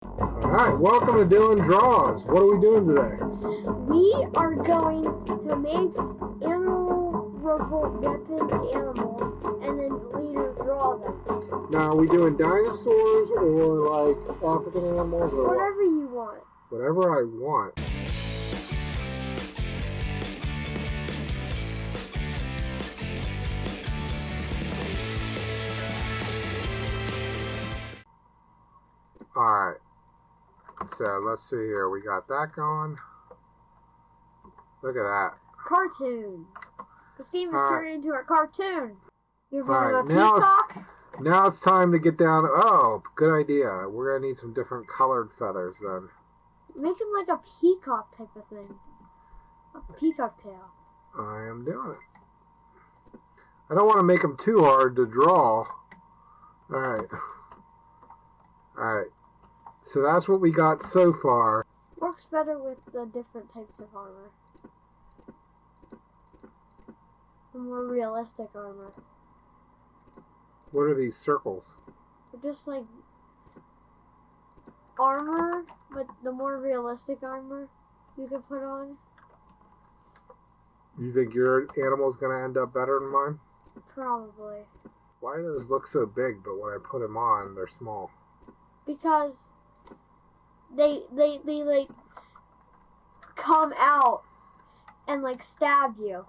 Alright, welcome to Dylan Draws. What are we doing today? We are going to make animal revolt weapon animals and then later draw them. Now, are we doing dinosaurs or like African animals or whatever you want. Whatever I want. Alright. So let's see here. We got that going. Look at that. Cartoon. This game is turning into a cartoon. You're going Alright, to peacock. Now it's time to get down. Oh, good idea. We're going to need some different colored feathers then. Make him like a peacock type of thing. A peacock tail. I am doing it. I don't want to make them too hard to draw. Alright. Alright. So that's what we got so far. Works better with the different types of armor. The more realistic armor. What are these circles? They're just like armor, but the more realistic armor you can put on. You think your animal's going to end up better than mine? Probably. Why do those look so big, but when I put them on, they're small? Because they like come out and like stab you.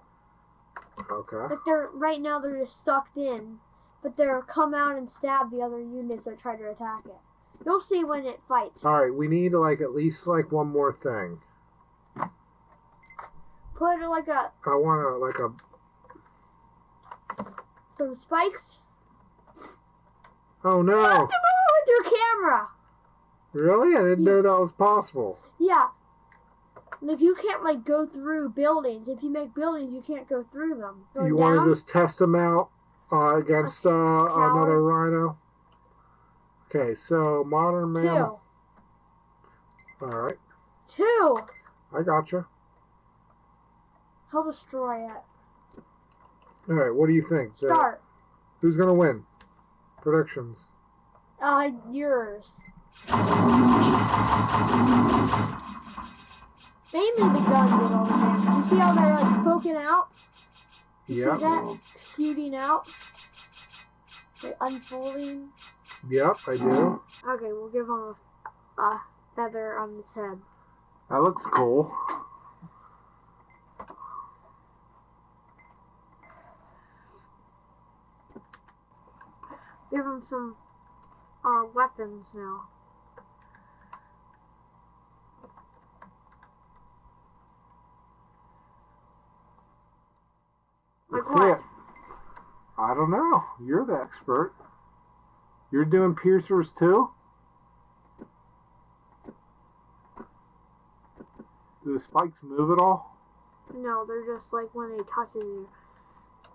Okay. Like right now they're just sucked in, but they'll come out and stab the other units that try to attack it. You'll see when it fights. Alright, we need like at least like one more thing. Put like I want some spikes. Oh no! You have to move with your camera. Really? I didn't know that was possible. Yeah. Like you can't like go through buildings. If you make buildings, you can't go through them. You want to just test them out against another rhino? Okay, so modern mammal. 2. Alright. 2. I gotcha. He'll destroy it. Alright, what do you think? Start. Who's going to win? Predictions. Yours. Mainly the guns with all the damage. You see how they're like poking out? Yeah. See that? Shooting out? Like unfolding? Yep, I do. Okay, we'll give him a feather on his head. That looks cool. Give him some weapons now. Like That's what? it. I don't know. You're the expert. You're doing piercers too? Do the spikes move at all? No, they're just like when he touches you,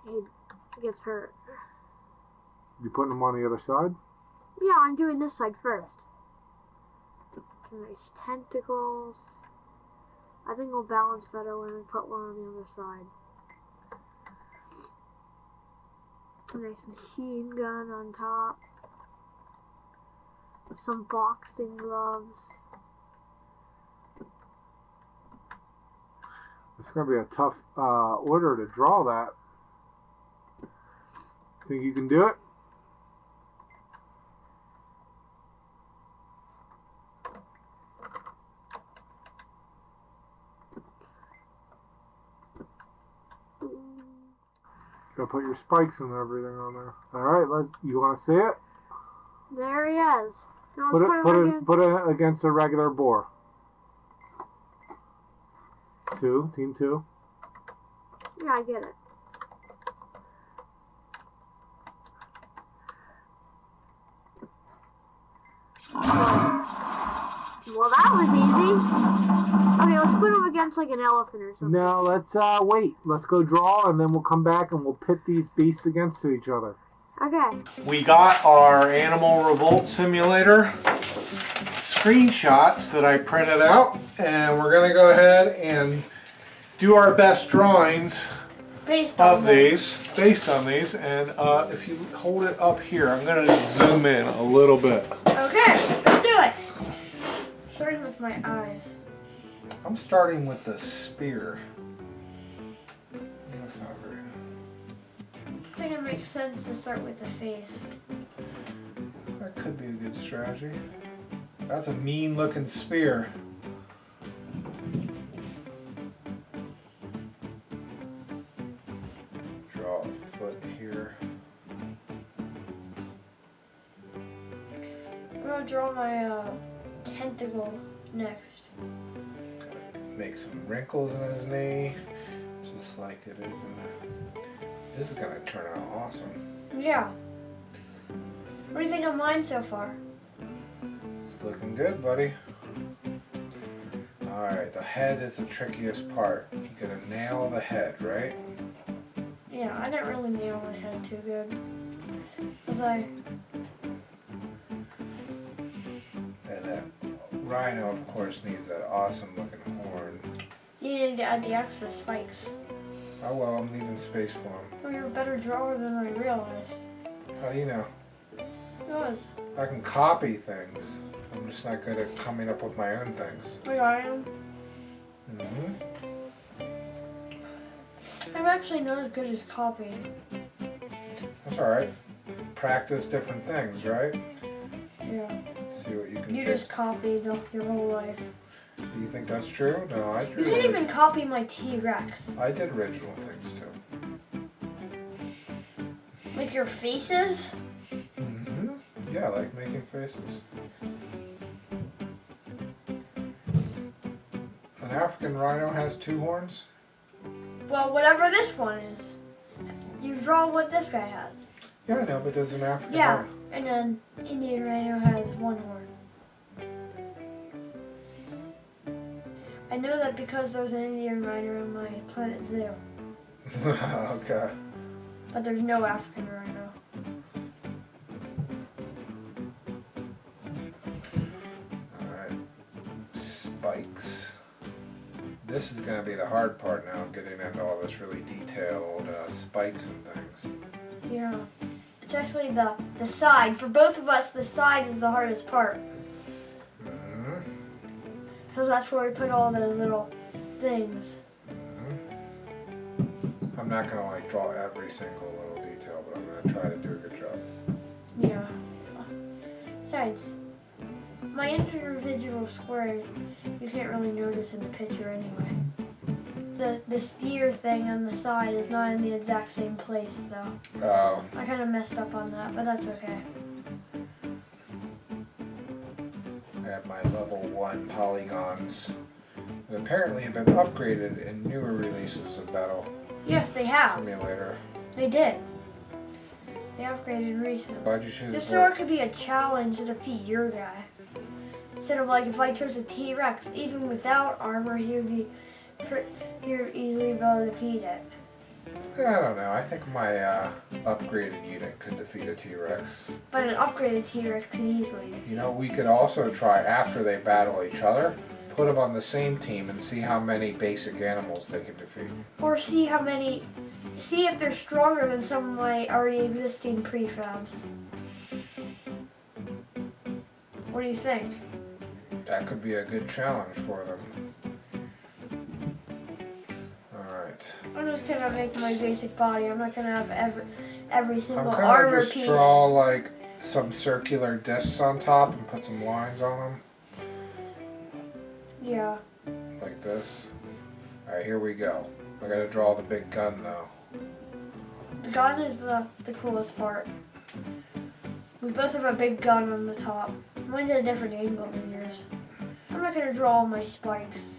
he gets hurt. You putting them on the other side? Yeah, I'm doing this side first. Nice tentacles. I think we'll balance better when we put one on the other side. A nice machine gun on top. Some boxing gloves. It's going to be a tough order to draw that. Think you can do it? Gotta put your spikes and everything on there. Alright, you want to see it? There he is. Now Put it against a regular boar. 2, team 2. Yeah, I get it. Well, that was easy. Okay, let's put him against like an elephant or something. Now let's wait. Let's go draw, and then we'll come back and we'll pit these beasts against each other. Okay. We got our Animal Revolt Simulator screenshots that I printed out, and we're going to go ahead and do our best drawings based on these. And if you hold it up here, I'm going to zoom in a little bit. Okay, let's do it. with my eyes. I'm starting with the spear. That's not very... I think it makes sense to start with the face. That could be a good strategy. That's a mean looking spear. Draw a foot here. I'm gonna draw my tentacle next. Make some wrinkles in his knee, just like it is in the... This is gonna turn out awesome. Yeah. What do you think of mine so far? It's looking good, buddy. Alright, the head is the trickiest part. You gotta nail the head, right? Yeah, I didn't really nail my head too good. And that rhino, of course, needs that awesome looking horn. You need to add the extra spikes. Oh well, I'm leaving space for him. Oh, you're a better drawer than I realized. How do you know? Because, I can copy things. I'm just not good at coming up with my own things. like I am. I'm actually not as good as copying. That's alright. Practice different things, right? Yeah. See what you can You do. just copied your whole life. Do you think that's true? No, I drew. You didn't even copy my T-Rex. I did original things too. Like your faces? Yeah, I like making faces. An African rhino has 2 horns? Well, whatever this one is. You draw what this guy has. Yeah, I know, but does an African Yeah, rhino? and then Indian rhino has 1 horn. I know that because there's an Indian rhino in my Planet Zoo, Okay. but there's no African rhino. Alright. Spikes. This is going to be the hard part now, getting into all this really detailed spikes and things. Yeah. It's actually the side. For both of us, the side is the hardest part. Because that's where we put all those little things. I'm not going to like draw every single little detail, but I'm going to try to do a good job. Yeah. Besides, my individual squares, you can't really notice in the picture anyway. The spear thing on the side is not in the exact same place though. Oh. I kind of messed up on that, but that's okay. I have my level 1 polygons that apparently have been upgraded in newer releases of Battle Yes, they have. Simulator. They did. They upgraded recently. Why'd you choose Just so it could be a challenge to defeat your guy. Instead of like if I chose a T-Rex, even without armor, he would easily be able to defeat it. Yeah, I don't know. I think my upgraded unit could defeat a T-Rex. But an upgraded T-Rex could easily. You know, we could also try, after they battle each other, put them on the same team and see how many basic animals they can defeat. Or see if they're stronger than some of my already existing prefabs. What do you think? That could be a good challenge for them. Alright. I'm just gonna make my basic body. I'm not gonna have every single I'm kind armor of just piece. draw like some circular discs on top and put some lines on them. Yeah. Like this. Alright, here we go. I gotta draw the big gun though. The gun is the coolest part. We both have a big gun on the top. Mine's at a different angle than yours. I'm not gonna draw all my spikes.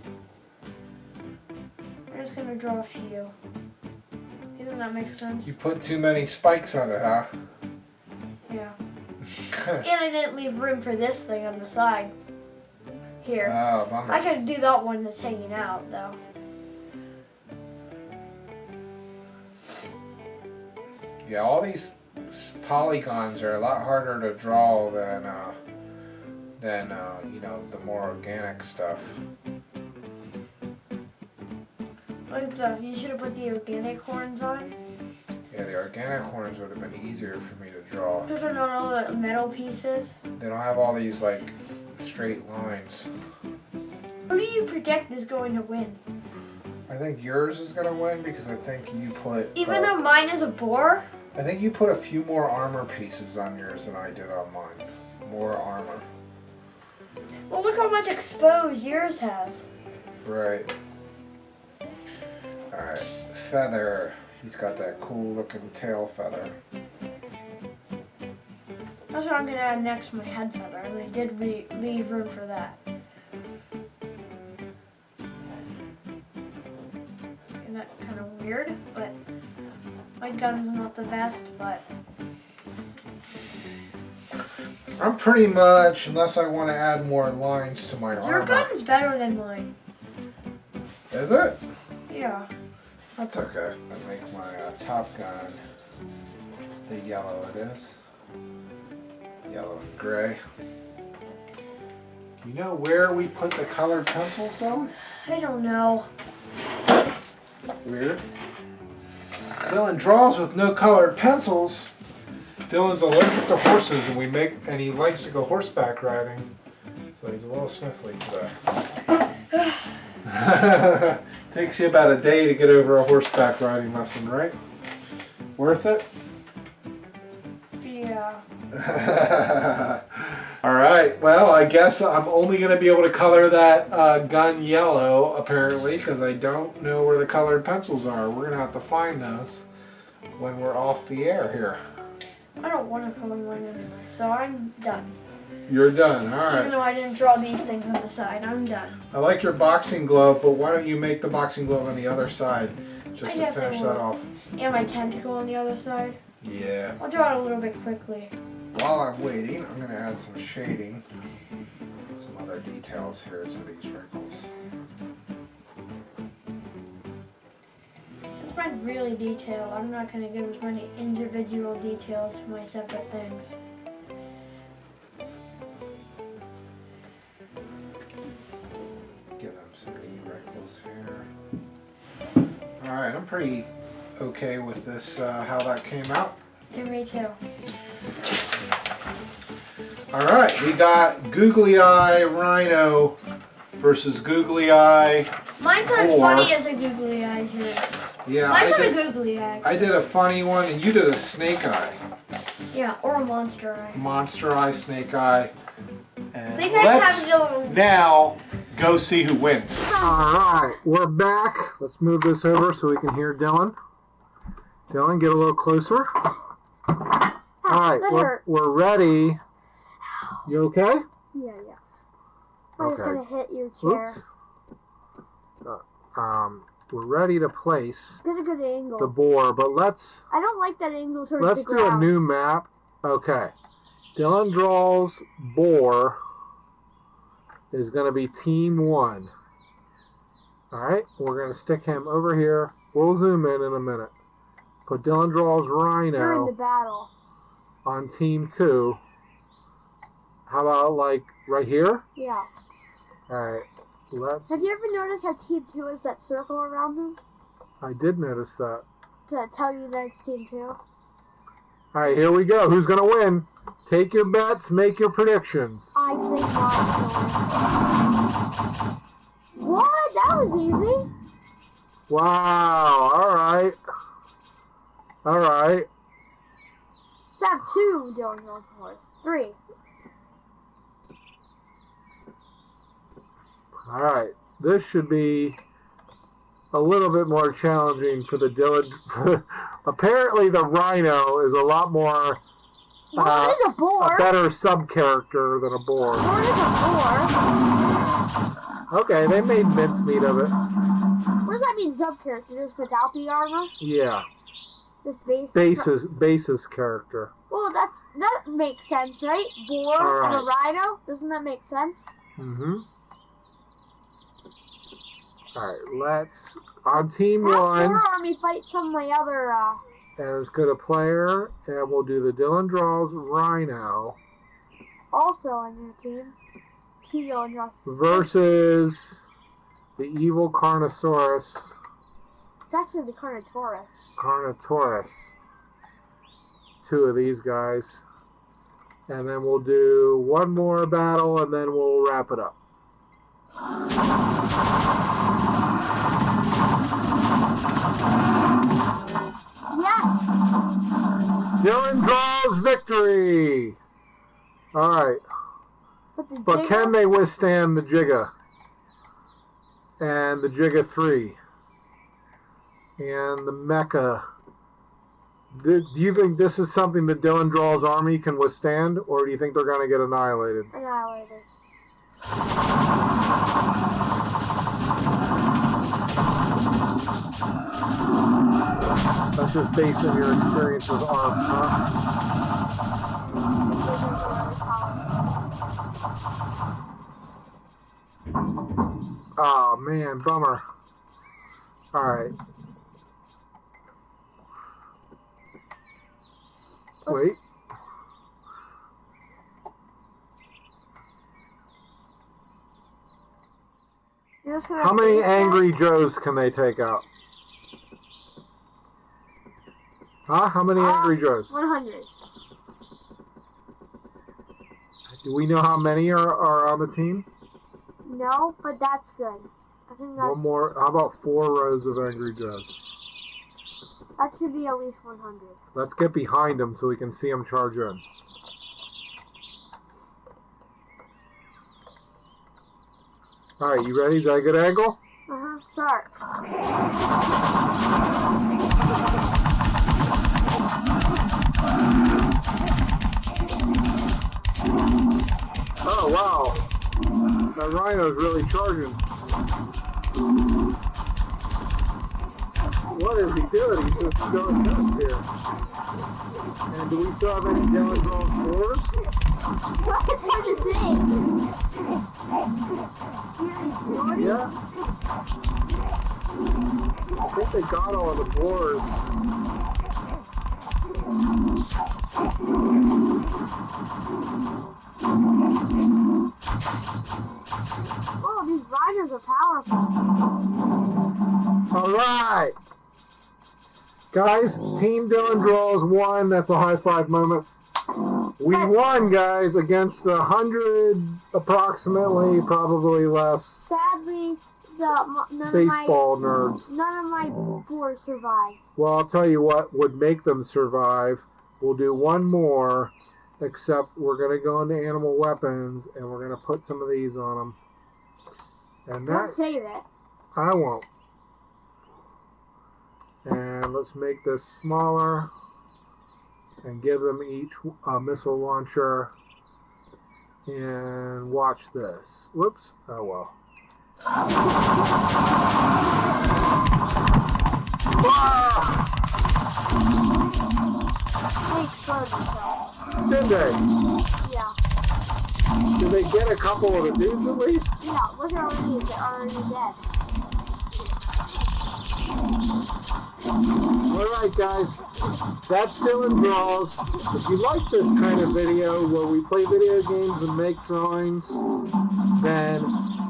I'm just gonna draw a few. Doesn't that make sense? You put too many spikes on it, huh? Yeah. And I didn't leave room for this thing on the side. Here. Oh, bummer. I could do that one that's hanging out though. Yeah, all these polygons are a lot harder to draw than you know, the more organic stuff. You should have put the organic horns on. Yeah, the organic horns would have been easier for me to draw. Because they're not all the metal pieces. They don't have all these like straight lines. Who do you predict is going to win? I think yours is gonna win because I think you put. Even though mine is a boar? I think you put a few more armor pieces on yours than I did on mine. More armor. Well, look how much exposed yours has. Right. Alright. Feather. He's got that cool looking tail feather. That's what I'm going to add next to my head feather. And I did leave room for that. And that's kind of weird, but my gun's not the best, but... I'm pretty much, unless I want to add more lines to my armor. Your gun's better than mine. Is it? Yeah. That's okay. I make my Top Gun the yellow it is. Yellow and gray. You know where we put the colored pencils, Dylan? I don't know. Weird. Dylan draws with no colored pencils. Dylan's allergic to horses, and he likes to go horseback riding, so he's a little sniffly today. Takes you about a day to get over a horseback riding lesson, right? Worth it? Yeah. All right. Well, I guess I'm only going to be able to color that gun yellow, apparently, because I don't know where the colored pencils are. We're going to have to find those when we're off the air here. I don't want to color mine anyway, so I'm done. You're done. All right. Even though I didn't draw these things on the side, I'm done. I like your boxing glove, but why don't you make the boxing glove on the other side just to finish that off? And my tentacle on the other side. Yeah. I'll draw it a little bit quickly. While I'm waiting, I'm going to add some shading, some other details here to these wrinkles. It's not really detailed. I'm not going to give as many individual details to my separate things. Give them some neat wrinkles here. Alright, I'm pretty okay with this, how that came out. And me too. Alright, we got Googly Eye Rhino versus Googly Eye. Mine's not as Boar. funny as a googly eye as yours. Yeah, Mine's not a googly eye. I did a funny one and you did a snake eye. Yeah, or a monster eye. Monster eye, snake eye. And Snake eyes let's have no... now go see who wins. Alright, we're back. Let's move this over so we can hear Dylan. Dylan, get a little closer. Alright, we're ready. You okay? Yeah. I was Okay. gonna hit your chair. Oops. We're ready to place Get a good angle. the boar, but let's I don't like that angle towards the do ground. a new map. Okay. Dylan draws boar is going to be team 1. Alright, we're going to stick him over here. We'll zoom in a minute. Put Dylan draws We're in the rhino battle. on team 2. How about like right here? Yeah. Alright, let's... Have you ever noticed how Team 2 is that circle around them? I did notice that. To tell you that it's Team 2? Alright, here we go. Who's going to win? Take your bets, make your predictions. I think mine's going. What? That was easy. Wow, alright. Alright. Let's have 2 Dylan draws horse. 3. Alright, this should be a little bit more challenging for the Dylan. Apparently the rhino is a lot more, What is a boar? a better sub-character than a boar. What is a boar? Okay, they made mincemeat of it. What does that mean, sub-character? Just without the armor? Yeah, Just base? basis character. Well, that makes sense, right? Boar and a rhino? Doesn't that make sense? Mm-hmm. Alright, let's, on team Have 1, Boar Army fight some of my other, as good a player, and we'll do the Dylan draws rhino also on your team. Dylan draws. versus the evil Carnosaurus. It's actually the Carnotaurus. Carnotaurus. 2 of these guys. And then we'll do one more battle and then we'll wrap it up. Yes. Dylan draws victory. All right. But can they withstand the Giga? And the Giga 3? And the Mecha? Do you think this is something that Dylan Draw's army can withstand? Or do you think they're going to get annihilated? Annihilated. That's just based on your experience with arms, huh? Oh man, bummer. Alright. Wait. How many Angry Joes can they take out? Huh? How many Angry Joes? 100. Do we know how many are on the team? No, but that's good. I think that's... One more. How about 4 rows of Angry Joes? That should be at least 100. Let's get behind them so we can see them charge in. Alright, you ready? Is that a good angle? Start. Oh, wow. That rhino's really charging. What is he doing? He's just going nuts here. And do we still have any Dylan Draw's floors? It's hard to see. Yeah. I think they got all the floors. Oh, these riders are powerful. Alright. Guys, Team Dylan Draws won. That's a high five moment. We won, guys, against 100, approximately, probably less. Sadly, Baseball nerds. None of my boars survived. Well, I'll tell you what would make them survive. We'll do one more, except we're going to go into animal weapons, and we're going to put some of these on them. And Don't save it. I won't. And let's make this smaller and give them each a missile launcher. And watch this. Whoops. Oh well. They exploded themselves. Did they? Yeah. Did they get a couple of the dudes at least? Yeah, look at already, they're already dead. Alright guys, that's Dylan Draws. If you like this kind of video where we play video games and make drawings, then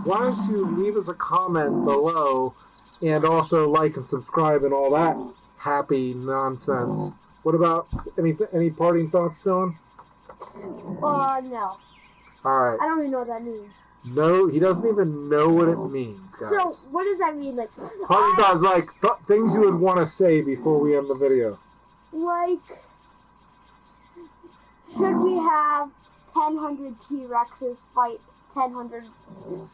why don't you leave us a comment below and also like and subscribe and all that happy nonsense. What about any parting thoughts, Dylan? No. Alright. I don't even know what that means. No, he doesn't even know what it means, guys. So, what does that mean? Like, Parting thoughts, like things you would want to say before we end the video. Like, should we have 1,000 T-Rexes fight 1,000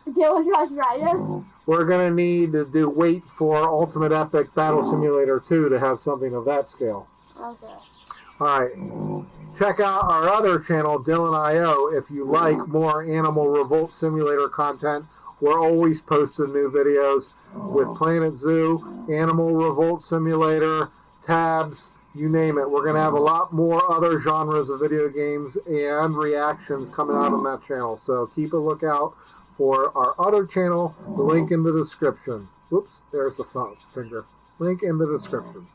Dylan Draws riders? We're going to need to do wait for Ultimate Epic Battle Simulator 2 to have something of that scale. Okay. Alright, check out our other channel, Dylan.io, if you like more Animal Revolt Simulator content. We're always posting new videos with Planet Zoo, Animal Revolt Simulator, tabs, you name it. We're going to have a lot more other genres of video games and reactions coming out on that channel. So keep a lookout for our other channel, the link in the description. Whoops, there's the phone finger. Link in the description.